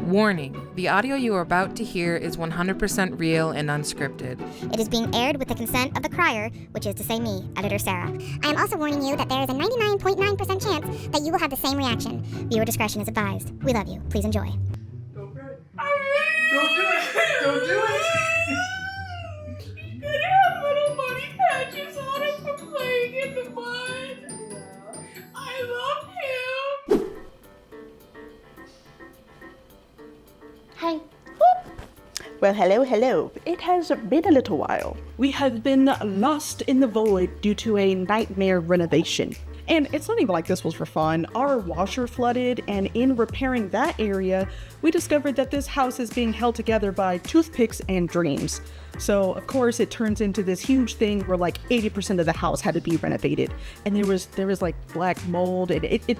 Warning, the audio you are about to hear is 100% real and unscripted. It is being aired with the consent of the crier, which is to say me, Editor Sarah. I am also warning you that there is a 99.9% chance that you will have the same reaction. Viewer discretion is advised. We love you. Please enjoy. Don't do it. Don't do it. He's gonna have little muddy patches on him from playing in the mud. I love him. Hi. Well, hello. It has been a little while. We have been lost in the void due to a nightmare renovation. And it's not even like this was for fun. Our washer flooded, and in repairing that area, we discovered that this house is being held together by toothpicks and dreams. So, of course, it turns into this huge thing where like 80% of the house had to be renovated. And there was like black mold, and it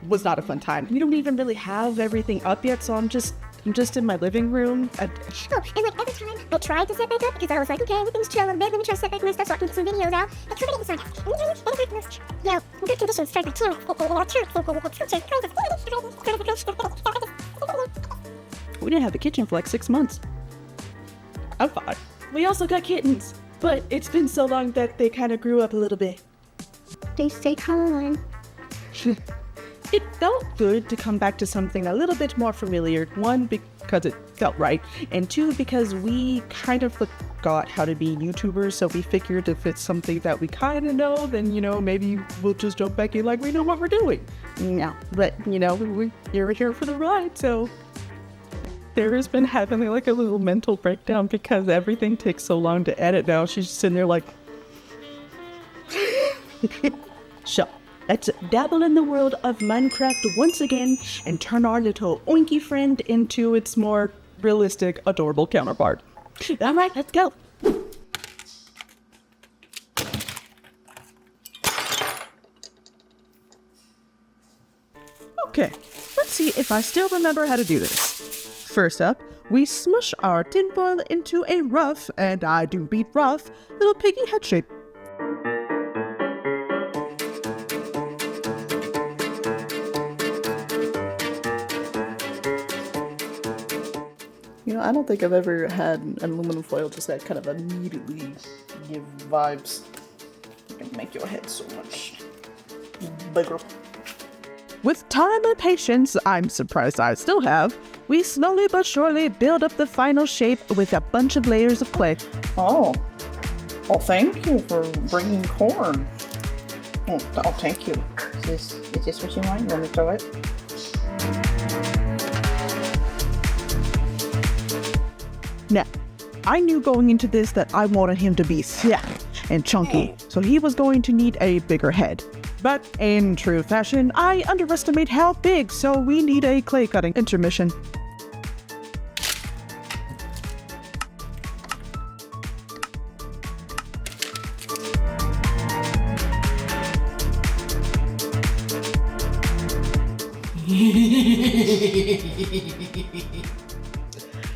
was not a fun time. We don't even really have everything up yet, so I'm just in my living room. And like every time I tried to set back up, because I was like, okay, everything's chill, and then let me try to set back my stuff so I can get some videos out. Like, everything's fine. Yeah, good conditions, start back here. We didn't have the kitchen for like 6 months. I'm fine. We also got kittens, but it's been so long that they kind of grew up a little bit. They stay calm. It felt good to come back to something a little bit more familiar. One, because it felt right, and two, because we kind of forgot how to be YouTubers, so we figured if it's something that we kind of know, then, maybe we'll just jump back in like we know what we're doing. Yeah, but, you're here for the ride, so... Sarah's been having like a little mental breakdown because everything takes so long to edit now. She's just sitting there like... So... Let's dabble in the world of Minecraft once again and turn our little oinky friend into its more realistic, adorable counterpart. All right, let's go. Okay, let's see if I still remember how to do this. First up, we smush our tinfoil into a rough, and I do beat rough, little piggy head shape. I don't think I've ever had an aluminum foil just that kind of immediately give vibes. It can make your head so much bigger. With time and patience, I'm surprised I still have, we slowly but surely build up the final shape with a bunch of layers of clay. Oh, well, thank you for bringing corn. Oh, thank you. Is this what you want? You want me to throw it? Now, I knew going into this that I wanted him to be thick and chunky, so he was going to need a bigger head. But in true fashion, I underestimate how big, so we need a clay cutting intermission.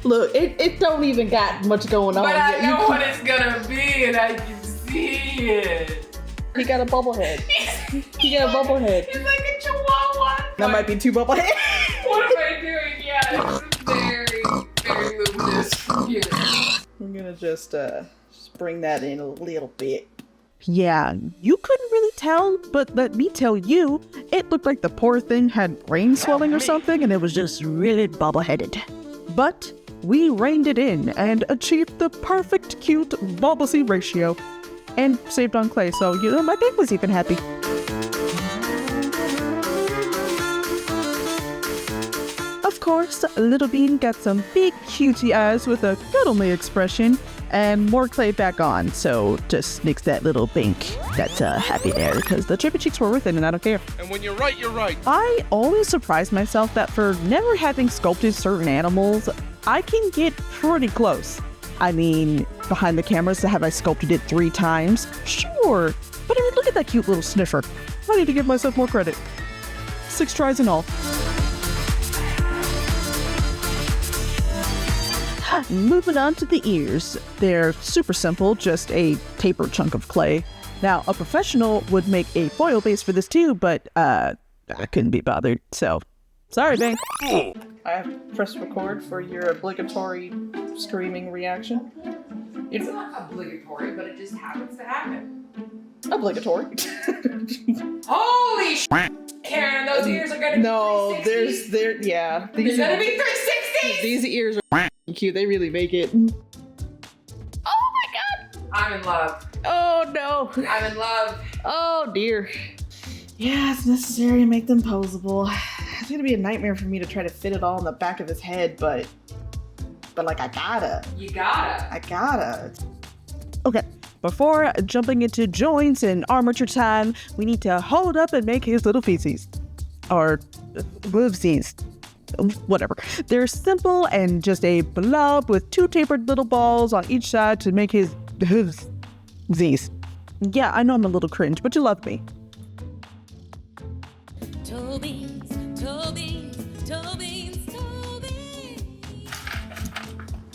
Look, it don't even got much going on. But I know what it's gonna be, and I can see it. He got a bubble head. He got a bubble head. He's like a chihuahua. That might be two bubble heads. What am I doing? Yeah, it's very, very luminous here. I'm gonna just bring that in a little bit. Yeah, you couldn't really tell, but let me tell you, it looked like the poor thing had brain swelling or something, and it was just really bubble-headed. But we reined it in and achieved the perfect cute bulbousy ratio. And saved on clay, so, my babe was even happy. Of course, Little Bean got some big cutie eyes with a cuddly expression, and more clay back on, so just makes that little bink that's happy there, because the chirpy cheeks were worth it, and I don't care. And when you're right, you're right. I always surprise myself that for never having sculpted certain animals, I can get pretty close. I mean, behind the cameras, have I sculpted it 3 times? Sure, but I mean, look at that cute little sniffer. I need to give myself more credit. 6 tries in all. Moving on to the ears. They're super simple, just a tapered chunk of clay. Now, a professional would make a foil base for this too, but I couldn't be bothered, so Sorry, Bang. I have pressed record for your obligatory screaming reaction. It's not obligatory, but it just happens to happen. Obligatory. Holy shit, Karen, those ears are gonna be 360s. They're They're gonna be 360s! These ears are cute. They really make it. Oh my god! I'm in love. Oh no! I'm in love. Oh dear. Yeah, it's necessary to make them posable. It's gonna be a nightmare for me to try to fit it all in the back of his head, but like I gotta. You gotta. I gotta. Okay, before jumping into joints and armature time, we need to hold up and make his little feces. Or hoovesies. Whatever. They're simple and just a blob with 2 tapered little balls on each side to make his hoovesies. Yeah, I know I'm a little cringe, but you love me.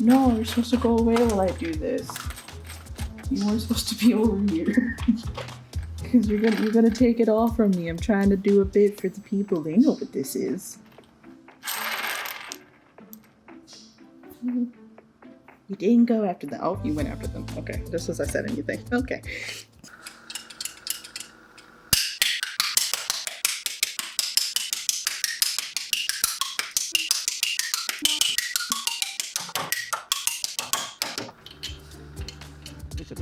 No, you're supposed to go away while I do this. You weren't supposed to be over here. Because you're gonna take it all from me. I'm trying to do a bit for the people. They know what this is. You didn't go after them. Oh, you went after them. Okay, just as I said anything. Okay.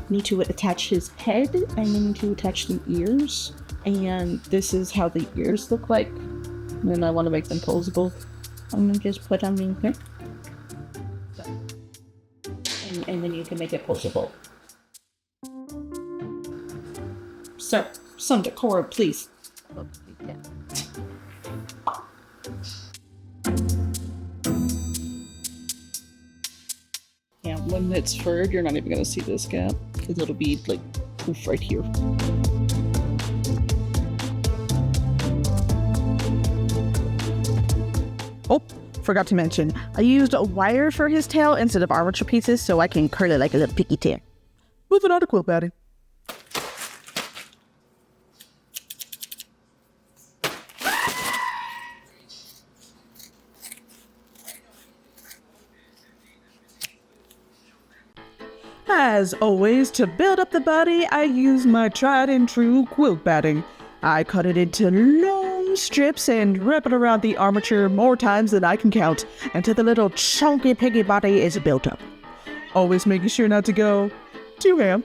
Need to attach his head and then to attach the ears, and this is how the ears look like. And I want to make them posable. I'm gonna just put them in here, and then you can make it posable. So, some decor, please. Yeah, when it's furred, you're not even gonna see this gap, because it'll be like poof right here. Oh, forgot to mention, I used a wire for his tail instead of armature pieces so I can curl it like a little picky tail. Moving on to quilt batting. As always, to build up the body, I use my tried and true quilt batting. I cut it into long strips and wrap it around the armature more times than I can count until the little chunky piggy body is built up. Always making sure not to go too ham,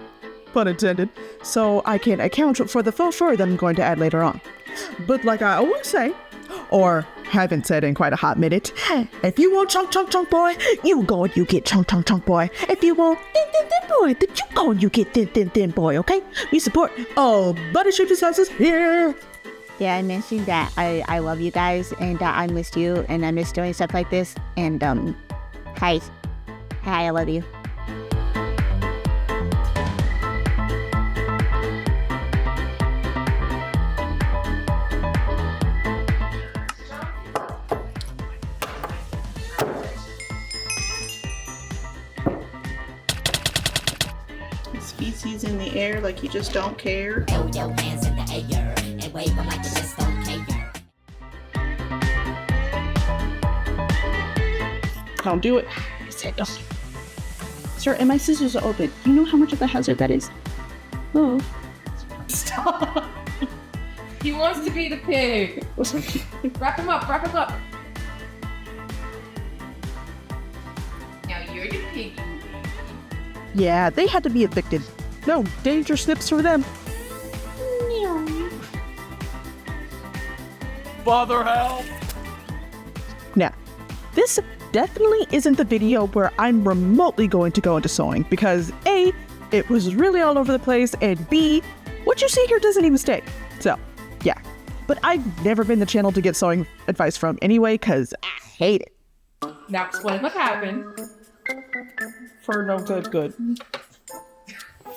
pun intended, so I can account for the faux fur that I'm going to add later on. But like I always say, or haven't said in quite a hot minute, if you want chunk chunk chunk boy, you go and you get chunk chunk chunk boy. If you want thin thin thin boy, then you go and you get thin thin thin boy, okay? We support all body shaped sizes here. Yeah, I mentioned that I love you guys, and I missed you, and I miss doing stuff like this, and hi, I love you. Feces in the air like you just don't care. Throw your hands in the air and wave them like you just don't care. Don't do it. I said don't. Sir, and my scissors are open. You know how much of a hazard that is? Oh. Stop. He wants to be the pig. Wrap him up, wrap him up. Now you're the pig. Yeah, they had to be evicted. No danger snips for them. Father, help! Now, this definitely isn't the video where I'm remotely going to go into sewing because A, it was really all over the place, and B, what you see here doesn't even stay. So, yeah. But I've never been the channel to get sewing advice from anyway because I hate it. Now explain what happened. For no good.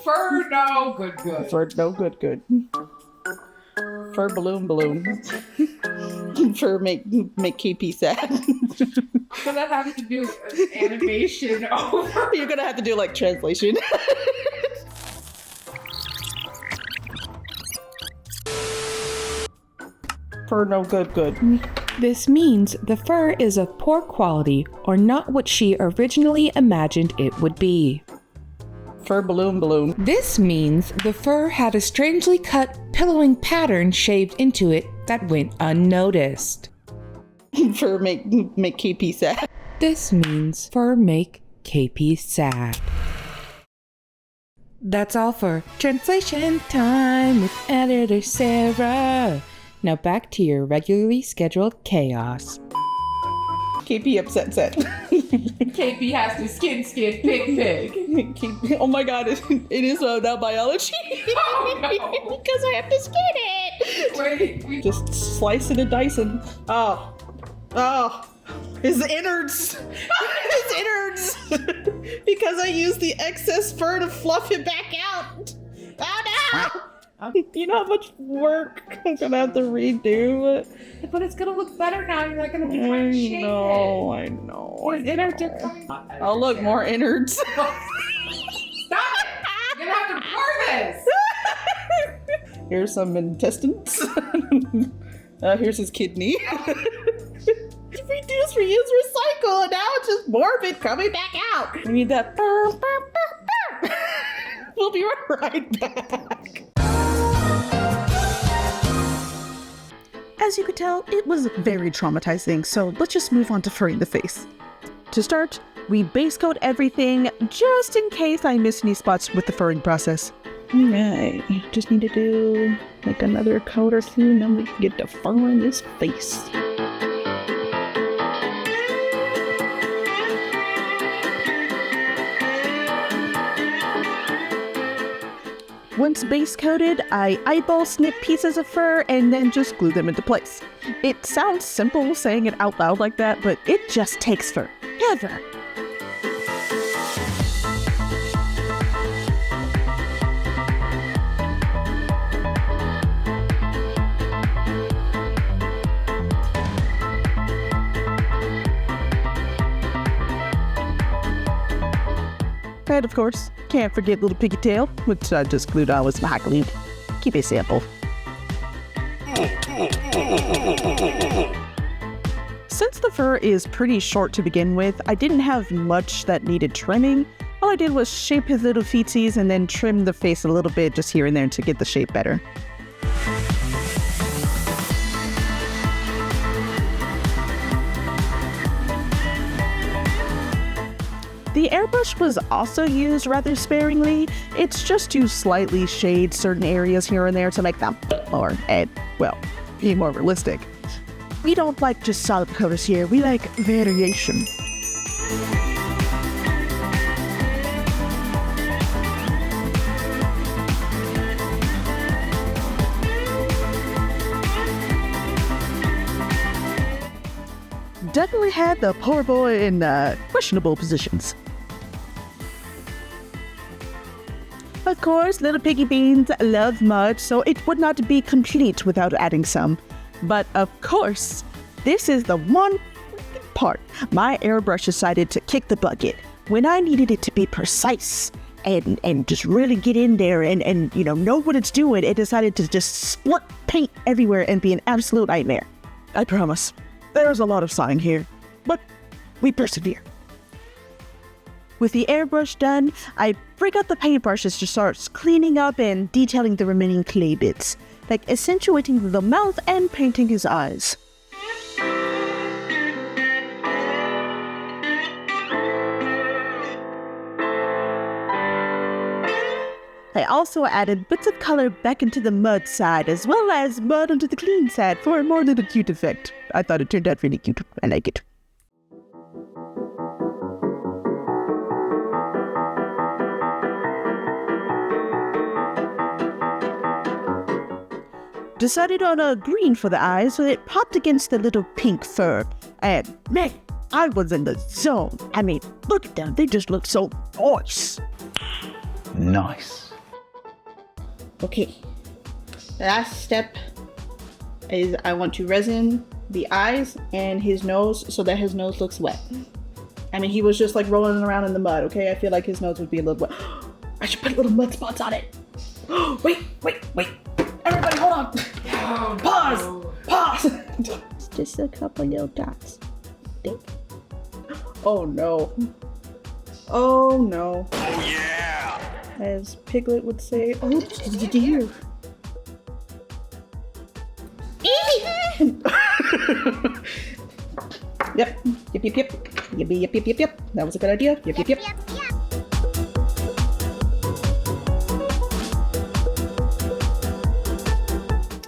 For no good. For no good. For balloon. For make KP sad. So that has to do with animation over. You're gonna have to do like translation. For no good. This means the fur is of poor quality or not what she originally imagined it would be. Fur balloon. This means the fur had a strangely cut, pillowing pattern shaved into it that went unnoticed. Fur make KP sad. This means fur make KP sad. That's all for translation time with editor Sarah. Now back to your regularly scheduled chaos. KP upset set. KP has to skin, pig. Oh my god, it is now biology. Oh, no. Because I have to skin it. Wait, we Just slicing and dicing. Oh, his innards. His innards. Because I used the excess fur to fluff him back out. Oh no. You know how much work I'm gonna have to redo? but it's gonna look better now. You're not gonna be trying to shave it. I know. His innards are coming. Oh look, more innards. Stop it! You're gonna have to pour this. Here's some intestines. Here's his kidney. Reduce, reuse, recycle, and now it's just more of it coming back out. We need that. We'll be right back. As you could tell, it was very traumatizing, so let's just move on to furring the face. To start, we base coat everything just in case I miss any spots with the furring process. Alright, just need to do like another coat or two, and then we can get to furring this face. Once base coated, I eyeball snip pieces of fur and then just glue them into place. It sounds simple saying it out loud like that, but it just takes forever. And of course, can't forget little piggy tail, which I just glued on with my glue. Keep it simple. Since the fur is pretty short to begin with, I didn't have much that needed trimming. All I did was shape his little feetsies and then trim the face a little bit just here and there to get the shape better. The airbrush was also used rather sparingly. It's just to slightly shade certain areas here and there to make them more, be more realistic. We don't like just solid colors here, we like variation. Definitely had the poor boy in questionable positions. Of course, little piggy beans love mud, so it would not be complete without adding some. But of course, this is the one part my airbrush decided to kick the bucket when I needed it to be precise and just really get in there and know what it's doing. It decided to just split paint everywhere and be an absolute nightmare. I promise. There's a lot of sighing here, but we persevere. With the airbrush done, I break out the paintbrushes to start cleaning up and detailing the remaining clay bits, like accentuating the mouth and painting his eyes. I also added bits of color back into the mud side, as well as mud onto the clean side for a more than a cute effect. I thought it turned out really cute. I like it. Decided on a green for the eyes, so it popped against the little pink fur. And man, I was in the zone. I mean, look at them. They just look so nice. Nice. Okay, the last step is I want to resin the eyes and his nose so that his nose looks wet. I mean, he was just like rolling around in the mud, okay? I feel like his nose would be a little wet. I should put little mud spots on it. Wait. Everybody, hold on. Pause. Just a couple little dots. Think. Oh no. Oh no. Oh yeah! As Piglet would say, oh dear. Yep. Yep, yep, yep. Yep, yep, yep, yep, yep. That was a good idea. Yep, yep, yep.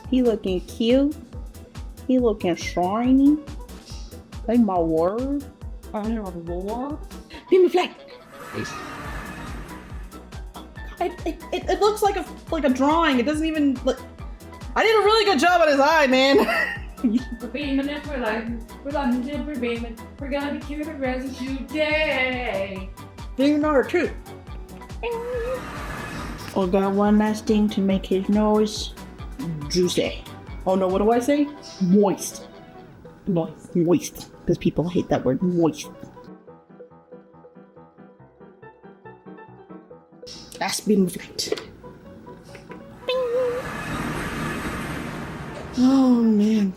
He looking cute. He looking shiny. Like my word. I have a word. Beam of light. It looks like a drawing. It doesn't even look. I did a really good job on his eye, man. We're beaming it for life. We're loving it, we're beaming. We're gonna be cute and resin today. Thing number 2. Oh, got one last thing to make his nose juicy. Oh no, what do I say? Moist. Moist. Moist. Because people hate that word, moist. That's been flat. Oh man.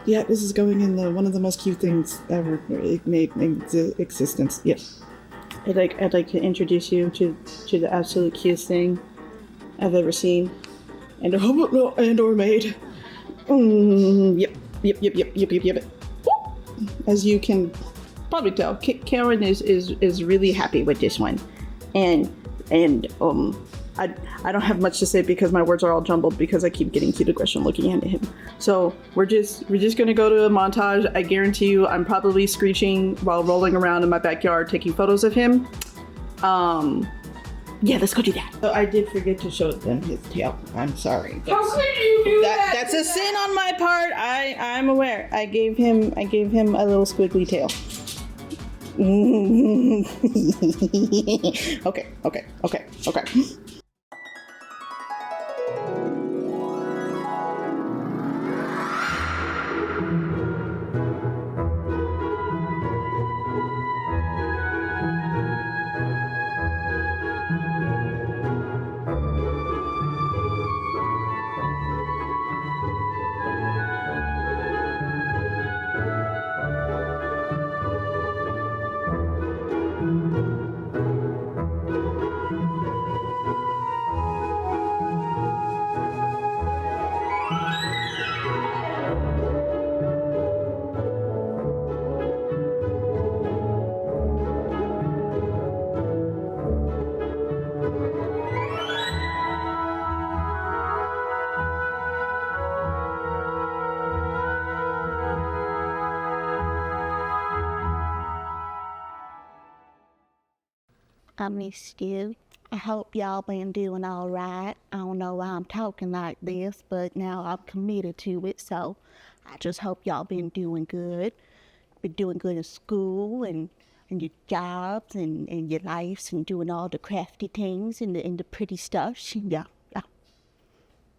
Yeah, this is going in the one of the most cute things ever made in existence. Yes. I'd like to introduce you to the absolute cutest thing I've ever seen and or made. Yep. As you can probably tell, Karen is really happy with this one, and I don't have much to say because my words are all jumbled because I keep getting cute aggression looking at him. So we're just gonna go to a montage. I guarantee you I'm probably screeching while rolling around in my backyard taking photos of him. Yeah, let's go do that. So I did forget to show them his tail. I'm sorry. How could you do that? That's a sin on my part. I'm aware. I gave him a little squiggly tail. Okay. I missed you. I hope y'all been doing all right. I don't know why I'm talking like this, but now I'm committed to it, so I just hope y'all been doing good. Been doing good in school and your jobs and your lives and doing all the crafty things and the pretty stuff. Yeah.